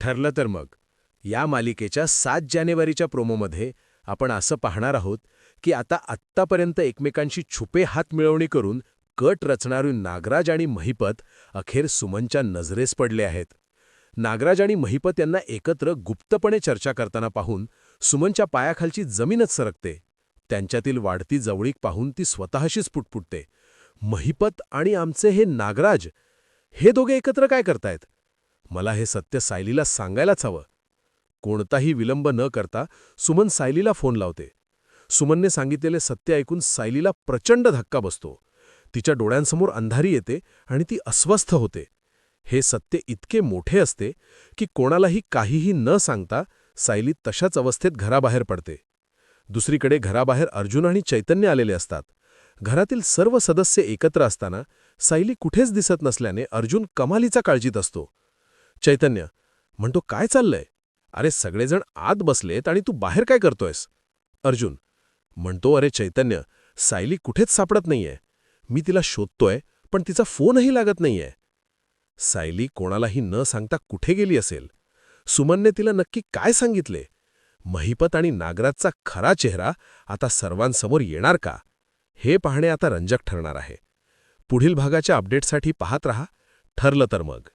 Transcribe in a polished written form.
ठरलं तर मग या मालिकेच्या 7 जानेवारीच्या प्रोमोमध्ये आपण असं पाहणार आहोत की आत्तापर्यंत एकमेकांशी छुपे हात मिळवणी करून कट रचणारे नागराज आणि महिपत अखेर सुमनच्या नजरेस पडले आहेत. नागराज आणि महिपत यांना एकत्र गुप्तपणे चर्चा करताना पाहून सुमनच्या पायाखालची जमीनच सरकते. त्यांच्यातील वाढती जवळीक पाहून ती स्वतःशीच पुटपुटते. महिपत आणि आमचे हे नागराज, हे दोघे एकत्र काय करतायत? मला हे सत्य सायलीला सांगायलाच हवं. कोणताही विलंब न करता सुमन सायलीला फोन लावते. सुमनने सांगितलेले सत्य ऐकून सायलीला प्रचंड धक्का बसतो. तिच्या डोळ्यांसमोर अंधारी येते आणि ती अस्वस्थ होते. हे सत्य इतके मोठे असते की कोणालाही काहीही न सांगता सायली तशाच अवस्थेत घराबाहेर पडते. दुसरीकडे घराबाहेर अर्जुन आणि चैतन्य आलेले असतात. घरातील सर्व सदस्य एकत्र असताना सायली कुठेच दिसत नसल्याने अर्जुन कमालीचा काळजीत असतो. चैतन्य म्हणतो, काय चाललंय? अरे सगळेजण आत बसलेत आणि तू बाहेर काय करतोयस? अर्जुन म्हणतो, अरे चैतन्य, सायली कुठेच सापडत नाहीये. मी तिला शोधतोय पण तिचा फोनही लागत नाहीये. सायली कोणालाही न सांगता कुठे गेली असेल? सुमनने तिला नक्की काय सांगितले? महिपत आणि नागराजचा खरा चेहरा आता सर्वांसमोर येणार का? हे पाहणे आता रंजक ठरणार आहे. पुढील भागाच्या अपडेटसाठी पाहत रहा ठरलं तर मग.